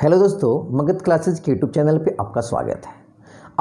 Hello दोस्तों, Magadh classes के YouTube channel पे आपका स्वागत है।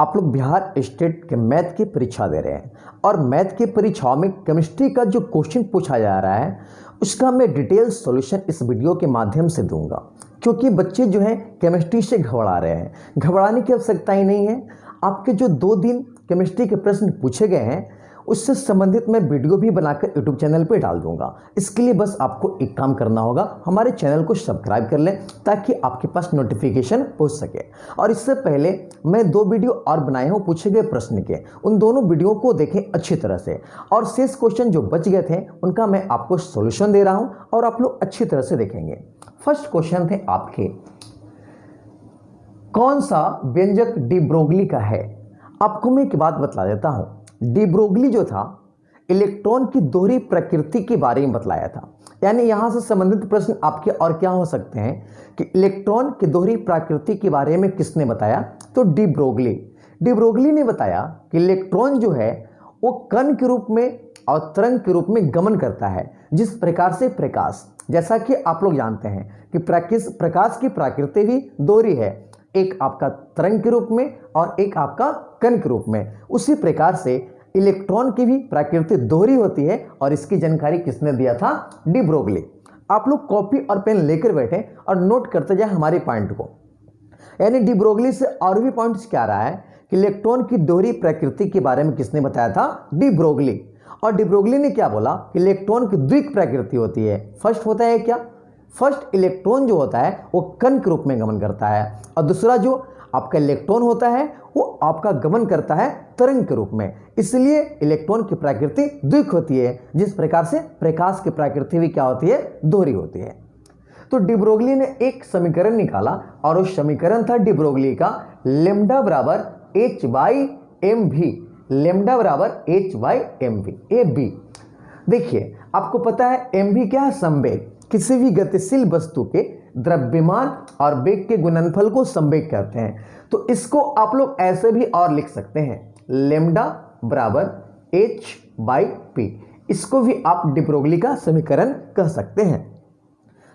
आप लोग बिहार स्टेट के मैथ की परीक्षा दे रहे हैं और मैथ की परीक्षाओं में केमिस्ट्री का जो क्वेश्चन पूछा जा रहा है उसका मैं डिटेल सॉल्यूशन इस वीडियो के माध्यम से दूंगा, क्योंकि बच्चे जो हैं केमिस्ट्री से घबरा रहे हैं। घबराने की आवश्यकता ही नहीं है। आपके जो 2 दिन केमिस्ट्री के प्रश्न पूछे गए हैं उससे संबंधित मैं वीडियो भी बनाकर यूट्यूब चैनल पे डाल दूंगा। इसके लिए बस आपको एक काम करना होगा, हमारे चैनल को सब्सक्राइब कर लें ताकि आपके पास नोटिफिकेशन पहुंच सके। और इससे पहले मैं 2 वीडियो और बनाए हूँ पूछे गए प्रश्न के, उन दोनों वीडियो को देखें अच्छी तरह से। और शेष क्वेश्चन जो बच गए थे उनका मैं आपको सोल्यूशन दे रहा हूँ और आप लोग अच्छी तरह से देखेंगे। फर्स्ट क्वेश्चन थे आपके, कौन सा व्यंजक डी ब्रोगली का है? आपको मैं एक बात बता देता हूँ। डी ब्रोगली जो था इलेक्ट्रॉन की दोहरी प्रकृति के बारे में बतलाया था। यानी यहां से संबंधित प्रश्न आपके और क्या हो सकते हैं कि इलेक्ट्रॉन की दोहरी प्रकृति के बारे में किसने बताया? तो डी ब्रोगली ने बताया कि इलेक्ट्रॉन जो है वो कण के रूप में और तरंग के रूप में गमन करता है, जिस प्रकार से प्रकाश, जैसा कि आप लोग जानते हैं कि प्रकाश की प्रकृति भी दोहरी है, एक आपका तरंग के रूप में और एक आपका कण के रूप में। उसी प्रकार से इलेक्ट्रॉन की भी प्रकृति दोहरी होती है और इसकी जानकारी किसने दिया था? De Broglie. आप लोग कॉपी और पेन लेकर बैठे और नोट करते जाए हमारे पॉइंट को। यानी डी ब्रोगली से और भी पॉइंट्स क्या रहा है कि इलेक्ट्रॉन की दोहरी प्रकृति के बारे में किसने बताया था? De Broglie. और डी ब्रोगली ने क्या बोला कि इलेक्ट्रॉन की द्विक प्रकृति होती है। फर्स्ट होता है क्या? फर्स्ट इलेक्ट्रॉन जो होता है वो कण के रूप में गमन करता है और दूसरा जो आपका इलेक्ट्रॉन होता है वो आपका गमन करता है तरंग के रूप में। इसलिए इलेक्ट्रॉन की प्रकृति द्विक होती है, जिस प्रकार से प्रकाश की प्रकृति भी क्या होती है? दोहरी होती है। तो डी ब्रोगली ने एक समीकरण निकाला और उस समीकरण था डी ब्रोगली का लैम्डा बराबर h/mv। लैम्डा बराबर h/mv ए बी। देखिए आपको पता है mv क्या है? संवेग। किसी भी गतिशील वस्तु के द्रव्यमान और वेग के गुणनफल को संवेग कहते हैं। तो इसको आप लोग ऐसे भी और लिख सकते हैं, लैम्डा बराबर h/p। इसको भी आप डी ब्रोगली का समीकरण कह सकते हैं।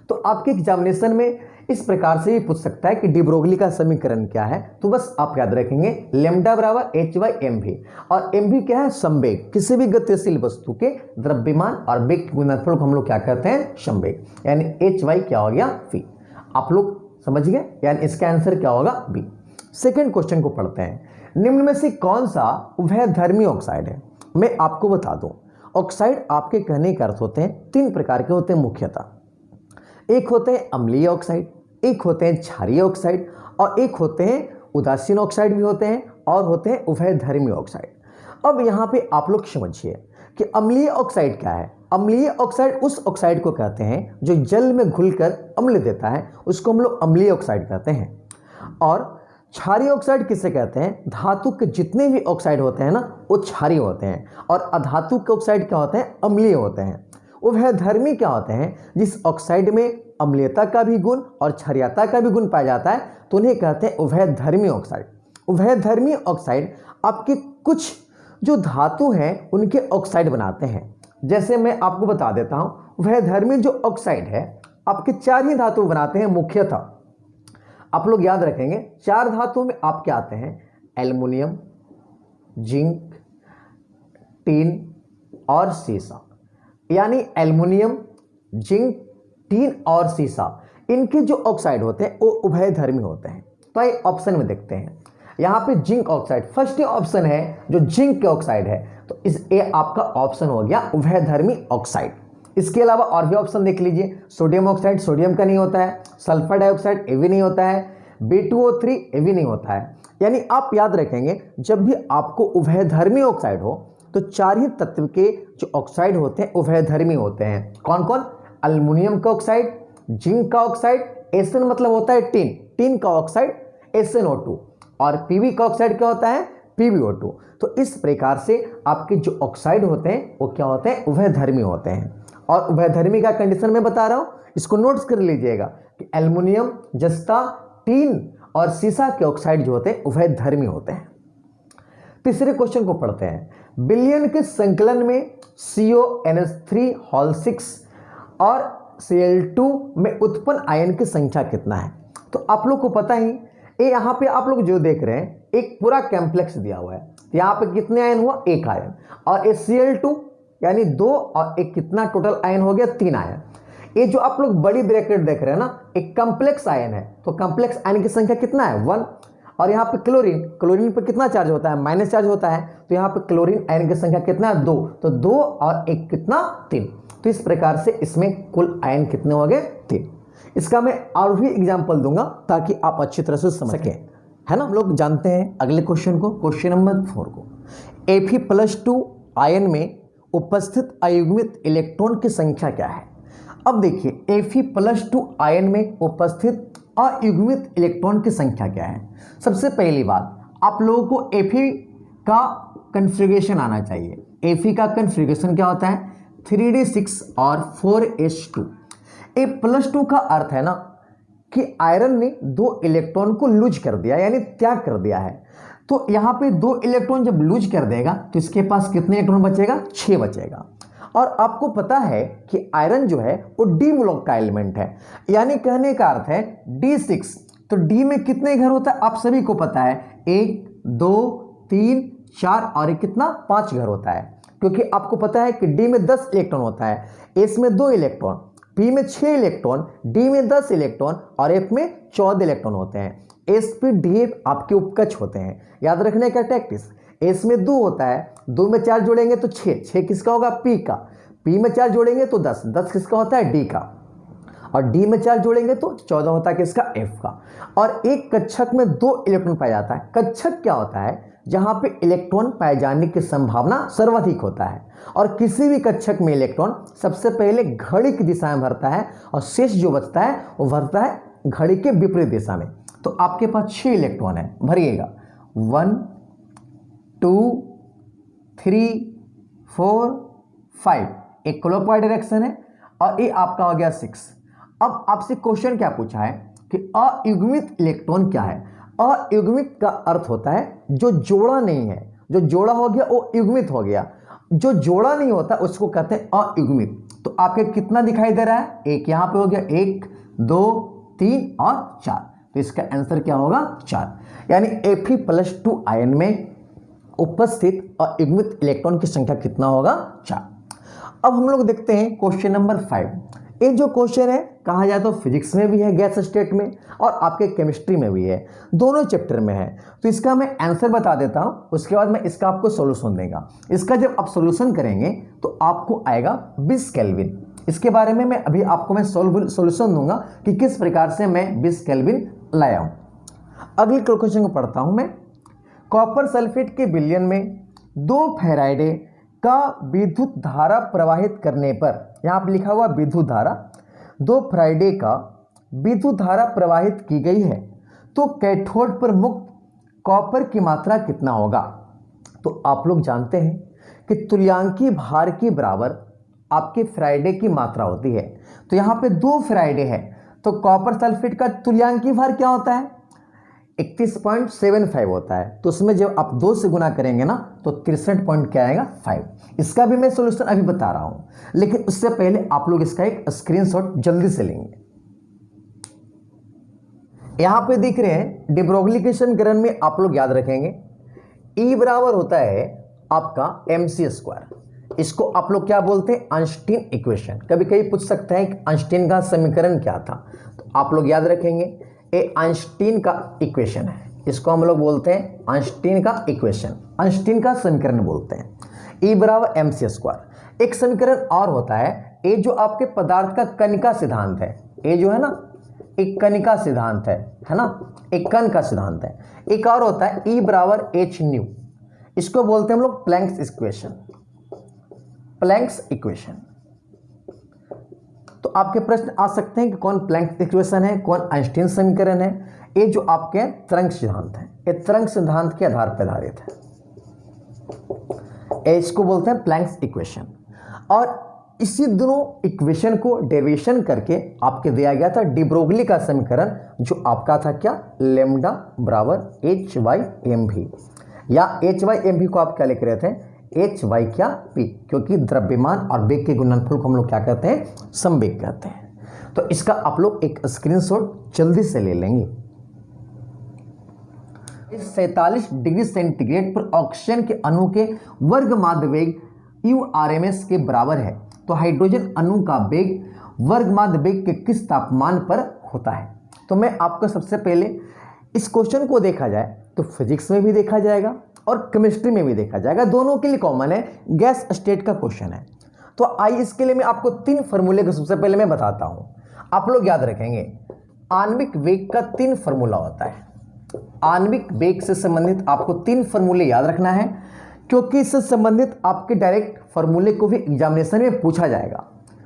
तो आपके एग्जामिनेशन में इस प्रकार से भी पूछ सकता है कि डी ब्रोगली का समीकरण क्या है। तो बस आप याद रखेंगे लैम्डा बराबर h/mv। और mv क्या है? संवेग। किसी भी गतिशील वस्तु के द्रव्यमान और वेग के गुणनफल को हम लोग क्या कहते हैं? संवेग। यानी h/ क्या हो गया? v। आप लोग समझ गए? यानी इसका आंसर क्या होगा? b। सेकेंड क्वेश्चन को पढ़ते हैं। निम्न में से कौन सा उभयधर्मी ऑक्साइड है? मैं आपको बता दूं, ऑक्साइड आपके कहने का अर्थ होते हैं 3 प्रकार के होते हैं मुख्यतः। एक होते हैं अम्लीय ऑक्साइड, एक होते हैं क्षारीय ऑक्साइड और एक होते हैं उदासीन ऑक्साइड भी होते हैं और होते हैं उभयधर्मी ऑक्साइड। अब यहाँ पे आप लोग समझिए कि अम्लीय ऑक्साइड क्या है। अम्लीय ऑक्साइड उस ऑक्साइड को कहते हैं जो जल में घुलकर अम्ल देता है, उसको हम लोग अम्लीय ऑक्साइड कहते हैं। और क्षारीय ऑक्साइड किसे कहते हैं? धातु के जितने भी ऑक्साइड होते हैं ना वो क्षारीय होते हैं और अधातु के ऑक्साइड क्या होते हैं? अम्लीय होते हैं। उभयधर्मी क्या होते हैं? जिस ऑक्साइड में अम्लीयता का भी गुण और क्षारीयता का भी गुण पाया जाता है तो उन्हें कहते हैं उभयधर्मी ऑक्साइड। उभयधर्मी ऑक्साइड आपके कुछ जो धातु हैं उनके ऑक्साइड बनाते हैं। जैसे मैं आपको बता देता हूं, उभयधर्मी जो ऑक्साइड है आपके 4 ही धातु बनाते हैं मुख्यतः। आप लोग याद रखेंगे 4 धातुओं में आपके आते हैं एल्युमिनियम, जिंक, टीन और सीसा। यानी एल्युमिनियम, जिंक, टीन और सीसा, इनके जो ऑक्साइड होते हैं वो उभयधर्मी होते हैं। तो ये ऑप्शन में देखते हैं, यहाँ पे जिंक ऑक्साइड फर्स्ट ऑप्शन है जो जिंक के ऑक्साइड है, तो इस ए आपका ऑप्शन हो गया उभयधर्मी ऑक्साइड। इसके अलावा और भी ऑप्शन देख लीजिए, सोडियम ऑक्साइड सोडियम का नहीं होता है, सल्फर डाइऑक्साइड ये भी नहीं होता है, B2O3 ये भी नहीं होता है। यानी आप याद रखेंगे जब भी आपको उभयधर्मी ऑक्साइड हो तो 4 ही तत्व के जो ऑक्साइड होते हैं उभयधर्मी होते हैं। कौन कौन? एल्युमिनियम का ऑक्साइड, जिंक का ऑक्साइड, एसन मतलब होता है टीन, टीन का ऑक्साइड SnO2 और पीवी का ऑक्साइड क्या होता है? PbO2। तो इस प्रकार से आपके जो ऑक्साइड होते हैं वो क्या होते हैं? उभयधर्मी होते हैं। और उभयधर्मी का कंडीशन मैं बता रहा हूं, इसको नोट्स कर लीजिएगा कि एल्युमिनियम, जस्ता, टीन और सीसा के ऑक्साइड जो होते हैं उभयधर्मी होते हैं। तीसरे क्वेश्चन को पढ़ते हैं। विलयन के संकलन में CONH3 6 और Cl2 में उत्पन्न आयन की संख्या कितना है? तो आप लोग को पता ही, ये यहाँ पे आप लोग जो देख रहे हैं एक पूरा कॉम्प्लेक्स दिया हुआ है। यहाँ पे कितने आयन हुआ, एक आयन, और Cl2 यानी 2 और एक कितना टोटल आयन हो गया, 3 आयन। ये जो आप लोग बड़ी ब्रैकेट देख रहे हैं ना, एक कॉम्प्लेक्स आयन है, तो कॉम्प्लेक्स आयन की संख्या कितना है, 1। और यहाँ पे क्लोरीन, क्लोरीन पे कितना चार्ज होता है, माइनस चार्ज होता है, तो यहाँ पे क्लोरीन आयन की संख्या कितना है, 2। तो 2 और 1 कितना, 3। तो इस प्रकार से इसमें कुल आयन कितने हो गए, 3। इसका मैं और भी एग्जाम्पल दूंगा ताकि आप अच्छी तरह से समझ सकें, है ना। हम लोग जानते हैं अगले क्वेश्चन को, क्वेश्चन नंबर 4 को। Fe+2 आयन में उपस्थित अयुग्मित इलेक्ट्रॉन की संख्या क्या है। अब देखिए Fe+2 आयन में उपस्थित अयुग्मित इलेक्ट्रॉन की संख्या क्या है। सबसे पहली बात, आप लोगों को Fe का कन्फिग्रेशन आना चाहिए। Fe का कन्फिग्रेशन क्या होता है, 3d6 और 4s2। A+2 का अर्थ है ना कि आयरन ने 2 इलेक्ट्रॉन को लूज कर दिया, यानी त्याग कर दिया है। तो यहाँ पे 2 इलेक्ट्रॉन जब लूज कर देगा तो इसके पास कितने इलेक्ट्रॉन बचेगा, 6 बचेगा। और आपको पता है कि आयरन जो है वो डी ब्लॉक का एलिमेंट है, यानी कहने का अर्थ है D6। तो डी में कितने घर होता है, आप सभी को पता है, 1 2 3 4 और एक कितना, 5 घर होता है। क्योंकि आपको पता है कि डी में 10 इलेक्ट्रॉन होता है, एस में 2 इलेक्ट्रॉन, पी में 6 इलेक्ट्रॉन, डी में 10 इलेक्ट्रॉन और एफ में 14 इलेक्ट्रॉन होते हैं। एस पी डी एफ आपके उपकक्ष होते हैं, याद रखने का टैक्टिस। एस में 2 होता है, 2 में 4 जोड़ेंगे तो 6, 6 किसका होगा, पी का। पी में 4 जोड़ेंगे तो 10, 10 किसका होता है, डी का। और डी में 4 जोड़ेंगे तो 14 होता है किसका, एफ का। और एक कक्षक में 2 इलेक्ट्रॉन पाया जाता है। कक्षक क्या होता है, जहां पे इलेक्ट्रॉन पाए जाने की संभावना सर्वाधिक होता है। और किसी भी कक्षक में इलेक्ट्रॉन सबसे पहले घड़ी की दिशा में भरता है और शेष जो बचता है वो भरता है घड़ी के विपरीत दिशा में। तो आपके पास 6 इलेक्ट्रॉन है, भरिएगा 1 2 3 4 5, एक क्लॉकवाइज डायरेक्शन है, और ये आपका हो गया 6। अब आपसे क्वेश्चन क्या पूछा है कि अयुग्मित इलेक्ट्रॉन क्या है। अयुग्मित का अर्थ होता है जो जोड़ा नहीं है, जो जोड़ा हो गया वो युग्मित हो गया, जो जोड़ा नहीं होता उसको कहते हैं अयुग्मित। तो आपके कितना दिखाई दे रहा है, एक यहाँ पे हो गया, 1 2 3 और 4, तो इसका आंसर क्या होगा, 4। यानी Fe+2 आयन में उपस्थित अयुग्मित इलेक्ट्रॉन की संख्या कितना होगा, 4। अब हम लोग देखते हैं क्वेश्चन नंबर 5। ये जो क्वेश्चन है कहा जाए तो फिजिक्स में भी है, गैस स्टेट में, और आपके केमिस्ट्री में भी है, दोनों चैप्टर में है। तो इसका मैं आंसर बता देता हूं, उसके बाद मैं इसका आपको सॉल्यूशन देगा। इसका जब आप सॉल्यूशन करेंगे तो आपको आएगा 20 केल्विन। इसके बारे में मैं अभी आपको मैं सॉल्यूशन दूंगा कि किस प्रकार से मैं 20 केल्विन लाया हूं। अगले क्वेश्चन को पढ़ता हूं मैं। कॉपर सल्फेट के विलयन में 2 फेराइडे का विद्युत धारा प्रवाहित करने पर, यहाँ पर लिखा हुआ विद्युत धारा, 2 फेराइडे का विद्युत धारा प्रवाहित की गई है, तो कैथोड पर मुक्त कॉपर की मात्रा कितना होगा। तो आप लोग जानते हैं कि तुल्यांकी भार के बराबर आपके फेराइडे की मात्रा होती है। तो यहाँ पे 2 फेराइडे है, तो कॉपर सल्फेट का तुल्यांकी भार क्या होता है, 31.75 होता है। तो उसमें जब आप 2 से गुना करेंगे ना तो 63 पॉइंट क्या आएगा, 5। इसका भी मैं सॉल्यूशन अभी बता रहा हूं, लेकिन उससे पहले आप लोग इसका एक स्क्रीनशॉट जल्दी से लेंगे। यहां पे दिख रहे हैं, डी ब्रोगली के समीकरण में आप लोग याद रखेंगे E बराबर होता है आपका mc²। इसको आप लोग क्या बोलते हैं, आइंस्टीन इक्वेशन। कभी कभी पूछ सकते हैं कि आइंस्टीन का समीकरण क्या था, तो आप लोग याद रखेंगे ये आइंस्टीन का इक्वेशन है। इसको हम लोग बोलते हैं आइंस्टीन का इक्वेशन, आइंस्टीन का समीकरण बोलते हैं। E बराबर mc²। एक समीकरण और होता है, ये जो आपके पदार्थ का कणिका सिद्धांत है, ये जो है ना एक कणिका सिद्धांत है ना, एक कण का सिद्धांत है। एक और होता है E बराबर hν, इसको बोलते हैं हम लोग प्लैंक्स इक्वेशन, प्लैंक्स इक्वेशन। तो आपके प्रश्न आ सकते हैं कि कौन प्लैंक्स इक्वेशन है, कौन आइंस्टीन समीकरण है। ये जो आपके तरंग सिद्धांत है, ये तरंग सिद्धांत के आधार पर आधारित है, इसको बोलते हैं प्लैंक्स इक्वेशन। और इसी दोनों इक्वेशन को डेरिवेशन करके आपके दिया गया था डी ब्रोगली का समीकरण, जो आपका था क्या, लैम्डा बराबर h/mv, या h/mv को आप क्या लिख रहे थे, h क्या p, क्योंकि द्रव्यमान और वेग के गुणनफल को हम लोग क्या कहते हैं, संवेग कहते हैं। तो इसका आप लोग एक स्क्रीनशॉट जल्दी से ले लेंगे। 47 डिग्री सेंटीग्रेड पर ऑक्सीजन के अणु के वर्ग माध्य वेग URMS के बराबर है, तो हाइड्रोजन अणु का वेग वर्ग माध्य वेग के किस तापमान पर होता है। तो मैं आपको सबसे पहले इस क्वेश्चन को देखा जाए तो फिजिक्स में भी देखा जाएगा और केमिस्ट्री में भी देखा जाएगा, दोनों के लिए कॉमन है, गैस स्टेट का क्वेश्चन है। तो आइए इसके लिए मैं आपको 3 फॉर्मूले को सबसे पहले मैं बताता हूं, आप लोग याद रखेंगे। आणविक वेग का 3 फॉर्मूला होता है। आणविक वेग से संबंधित आपको 3 फॉर्मूले याद रखना है, क्योंकि इससे संबंधित आपके डायरेक्ट फॉर्मूले को भी एग्जामिनेशन में पूछा जाएगा।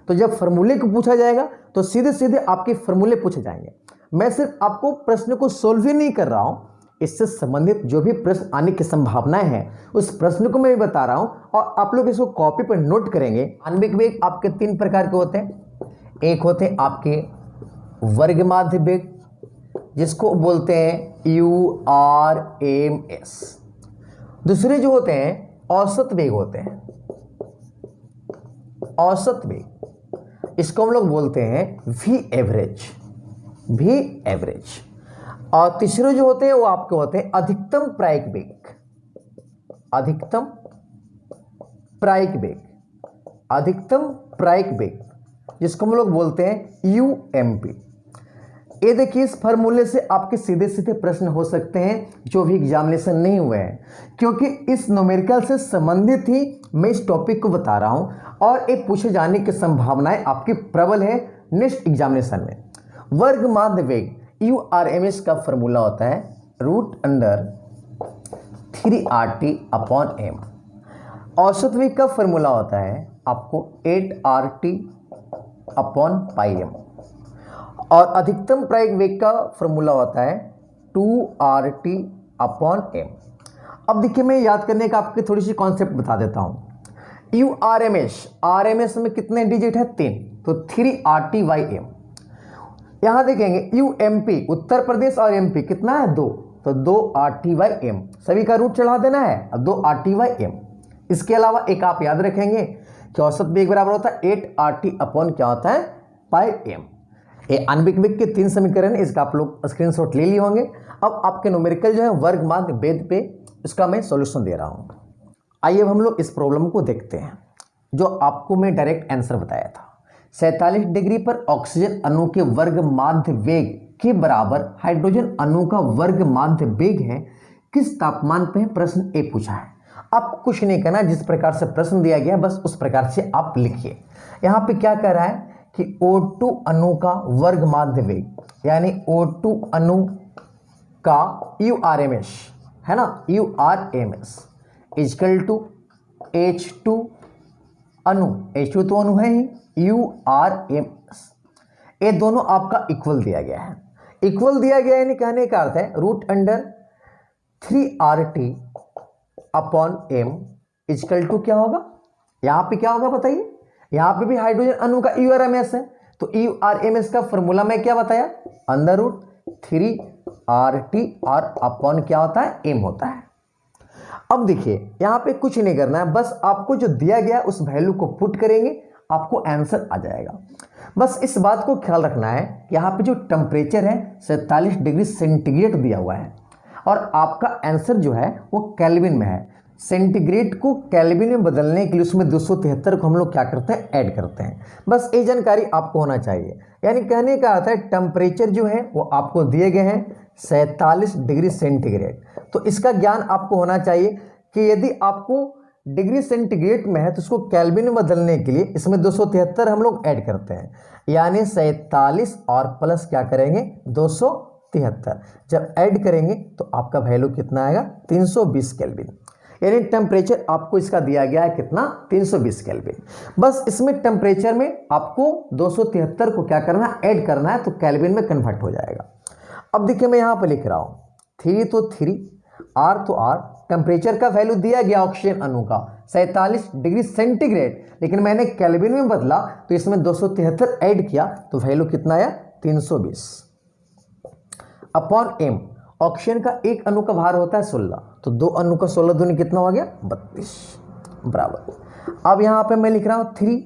तो जब फॉर्मूले को पूछा जाएगा तो सीधे सीधे आपके फॉर्मूले पूछे जाएंगे। मैं सिर्फ आपको प्रश्न को सोल्व ही नहीं कर रहा हूं, इससे संबंधित जो भी प्रश्न आने की संभावनाएं हैं उस प्रश्न को मैं भी बता रहा हूं और आप लोग इसको कॉपी पर नोट करेंगे। आणविक वेग आपके 3 प्रकार के होते हैं। एक होते हैं आपके वर्ग माध्य वेग, जिसको बोलते हैं URMS। दूसरे जो होते हैं औसत वेग होते हैं, औसत वेग, इसको हम लोग बोलते हैं V एवरेज। और तीसरे जो होते हैं वो आपके होते हैं अधिकतम प्रायिक वेग, अधिकतम प्रायिक वेग, जिसको हम लोग बोलते हैं UMP। ये देखिए, इस फॉर्मूले से आपके सीधे सीधे प्रश्न हो सकते हैं जो भी एग्जामिनेशन नहीं हुए हैं, क्योंकि इस न्यूमेरिकल से संबंधित ही मैं इस टॉपिक को बता रहा हूं और ये पूछे जाने की संभावनाएं आपकी प्रबल है नेक्स्ट एग्जामिनेशन में। वर्ग माध्य वेग URMS का फॉर्मूला होता है √3RT/m। औसत वेग का फॉर्मूला होता है आपको 8RT/m और अधिकतम प्रायिक वेग का फॉर्मूला होता है 2RT/m। अब देखिए, मैं याद करने का आपकी थोड़ी सी कॉन्सेप्ट बता देता हूं। RMS में कितने डिजिट है? 3, तो 3RT/m। यहां देखेंगे UMP उत्तर प्रदेश और MP कितना है? 2, तो 2RT/m। सभी का रूट चढ़ा देना है, 2RT/m। इसके अलावा एक आप याद रखेंगे कि औसत वेग बराबर होता है 8RT/ क्या होता है? m। ये आणविक वेग के 3 समीकरण है, इसका आप लोग स्क्रीनशॉट ले लिए होंगे। अब आपके न्यूमेरिकल जो है वर्ग माध्य वेग पे इसका मैं सॉल्यूशन दे रहा हूं। आइए अब हम लोग इस प्रॉब्लम को देखते हैं, जो आपको मैं डायरेक्ट आंसर बताया था। 47 डिग्री पर ऑक्सीजन अणु के वर्ग माध्य वेग के बराबर हाइड्रोजन अणु का वर्ग माध्य वेग है, किस तापमान पे है? प्रश्न ए पूछा है। आप कुछ नहीं करना, जिस प्रकार से प्रश्न दिया गया बस उस प्रकार से आप लिखिए। यहाँ पे क्या कर रहा है कि O2 अणु का वर्ग माध्य वेग, यानी O2 अणु का URMS है ना, URMS इक्वल टू H2 अणु, H2 तो अणु है ही, URMS, ये दोनों आपका इक्वल दिया गया है। इक्वल दिया गया यानी कहने का अर्थ है √3RT/m इक्वल टू क्या होगा? यहां पे क्या होगा बताइए? यहां पे भी हाइड्रोजन अणु का URMS है, तो URMS का फॉर्मूला मैं क्या बताया? √3RT और अपॉन क्या होता है? m होता है। अब देखिए, यहां पे कुछ नहीं करना है, बस आपको जो दिया गया उस वैल्यू को पुट करेंगे, आपको आंसर आ जाएगा। बस इस बात को ख्याल रखना है, यहाँ पे जो टेम्परेचर है 47 डिग्री सेंटीग्रेड दिया हुआ है और आपका आंसर जो है वो केल्विन में है। सेंटीग्रेड को केल्विन में बदलने के लिए उसमें 273 को हम लोग क्या करते हैं? ऐड करते हैं। बस ये जानकारी आपको होना चाहिए। यानी कहने का अर्थ है टेम्परेचर जो है वो आपको दिए गए हैं 47 डिग्री सेंटीग्रेड, तो इसका ज्ञान आपको होना चाहिए कि यदि आपको डिग्री सेंटीग्रेड में है तो उसको केल्विन में बदलने के लिए इसमें 273 हम लोग ऐड करते हैं, यानी 47 और प्लस क्या करेंगे? 273। जब ऐड करेंगे तो आपका वैल्यू कितना आएगा? 320 केल्विन। यानी टेम्परेचर आपको इसका दिया गया है कितना? 320 केल्विन। बस इसमें टेम्परेचर में आपको 273 को क्या करना है? ऐड करना है, तो केल्विन में कन्वर्ट हो जाएगा। अब देखिए, मैं यहाँ पर लिख रहा हूँ 3 तो 3, R तो R। टेम्परेचर का वैल्यू दिया गया ऑक्सीजन अणु का 47 डिग्री सेंटीग्रेड, लेकिन मैंने केल्विन में बदला तो इसमें 273 ऐड किया, तो वैल्यू कितना आया? 320 अपॉन m। ऑक्सीजन का एक अणु का भार होता है 16, तो 2 अणु का 16 दूनी कितना हो गया? 32 बराबर। अब यहाँ पे मैं लिख रहा हूँ 3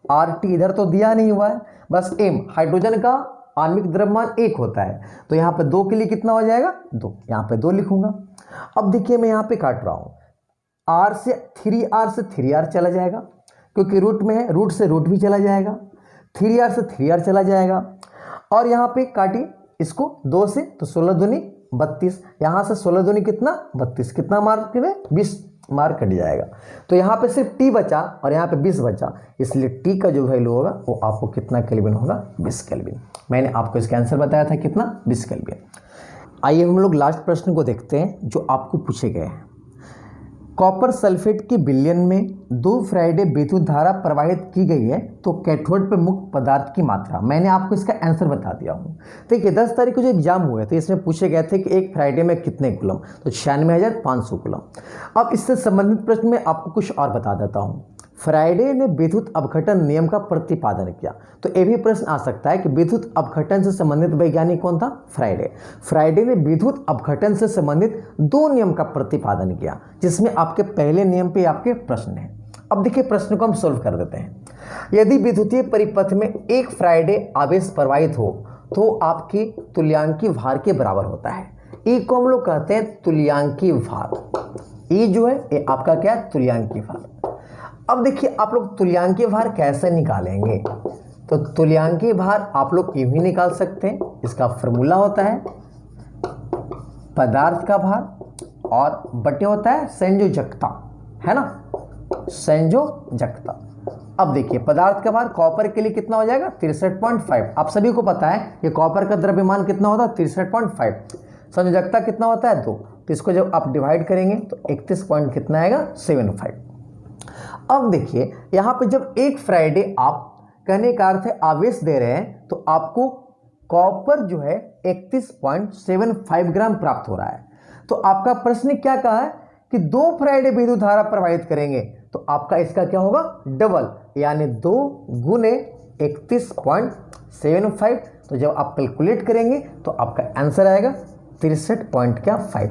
RT इधर तो दिया नहीं हुआ है, बस M हाइड्रोजन का आणविक द्रव्यमान 1 होता है, तो यहाँ पे 2 के लिए कितना हो जाएगा 2, यहाँ पे 2 लिखूंगा। अब देखिए मैं यहाँ पे काट रहा हूँ, R से 3R से 3R चला जाएगा, क्योंकि रूट में है, रूट से रूट भी चला जाएगा, 3R से 3R चला जाएगा। और यहाँ पे काटिए इसको 2 से, तो 16 दूनी 32, यहाँ से 16 दूनी कितना 32, कितना मार्क है 20 मार्क कट जाएगा। तो यहाँ पे सिर्फ T बचा और यहाँ पे 20 बचा, इसलिए T का जो वैल्यू होगा वो आपको कितना केल्विन होगा 20 केल्विन। मैंने आपको इसका आंसर बताया था कितना 20 केल्विन। आइए हम लोग लास्ट प्रश्न को देखते हैं जो आपको पूछे गए हैं। कॉपर सल्फेट की विलयन में 2 फ्राइडे विद्युत धारा प्रवाहित की गई है, तो कैथोड पर मुक्त पदार्थ की मात्रा। मैंने आपको इसका आंसर बता दिया हूँ। देखिए 10 तारीख को जो एग्जाम हुए थे इसमें पूछे गए थे कि एक फ्राइडे में कितने कूलम, तो 96,500 कूलम। अब इससे संबंधित प्रश्न में आपको कुछ और बता देता हूँ। फ्राइडे ने विद्युत अपघटन नियम का प्रतिपादन किया, तो यह भी प्रश्न आ सकता है कि विद्युत अपघटन से संबंधित वैज्ञानिक कौन था, फ्राइडे। फ्राइडे ने विद्युत अपघटन से संबंधित 2 नियम का प्रतिपादन किया, जिसमें आपके पहले नियम पे आपके प्रश्न है। अब देखिए प्रश्न को हम सोल्व कर देते हैं। यदि विद्युतीय परिपथ में एक फ्राइडे आवेश प्रवाहित हो तो आपकी तुल्यांकी भार के बराबर होता है। ई को हम लोग कहते हैं तुल्यांकी भार। ई जो है ये आपका क्या है, तुल्यांकी भार। अब देखिए आप लोग तुल्यांकी भार कैसे निकालेंगे, तो तुल्यांकी भार आप लोग यूं ही निकाल सकते हैं। इसका फॉर्मूला होता है पदार्थ का भार और बटे होता है संयोजकता, है ना, संयोजकता। अब देखिए पदार्थ का भार कॉपर के लिए कितना हो जाएगा 63.5। आप सभी को पता है कि कॉपर का द्रव्यमान कितना होता है 63.5, संयोजकता कितना होता है 2, तो इसको जब आप डिवाइड करेंगे तो 31 पॉइंट कितना आएगा 75। अब देखिए यहाँ पे जब एक फ्राइडे आप कहने का अर्थ है आवेश दे रहे हैं, तो आपको कॉपर जो है 31.75 ग्राम प्राप्त हो रहा है। तो आपका प्रश्न क्या कहा है कि 2 फ्राइडे विद्युत धारा प्रवाहित करेंगे, तो आपका इसका क्या होगा डबल, यानी 2 गुने 31.75। तो जब आप कैलकुलेट करेंगे तो आपका आंसर आएगा 63.5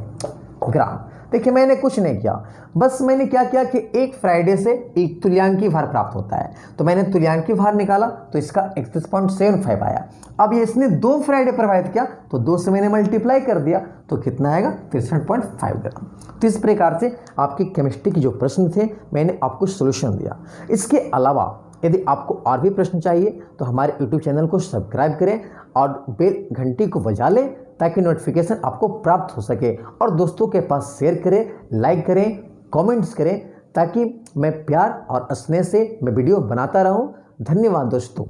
ग्राम। देखिए मैंने कुछ नहीं किया, बस मैंने क्या किया कि एक फ्राइडे से एक तुल्यांकी भार प्राप्त होता है, तो मैंने तुल्यांकी भार निकाला तो इसका 31.75 आया। अब ये इसने 2 फ्राइडे प्रवाहित किया तो 2 से मैंने मल्टीप्लाई कर दिया, तो कितना आएगा 63.5 ग्राम। तो इस प्रकार से आपकी केमिस्ट्री के जो प्रश्न थे मैंने आपको सोल्यूशन दिया। इसके अलावा यदि आपको और भी प्रश्न चाहिए तो हमारे YouTube चैनल को सब्सक्राइब करें और बेल घंटी को बजा लें, ताकि नोटिफिकेशन आपको प्राप्त हो सके, और दोस्तों के पास शेयर करें, लाइक करें, कमेंट्स करें, ताकि मैं प्यार और स्नेह से मैं वीडियो बनाता रहूं। धन्यवाद दोस्तों।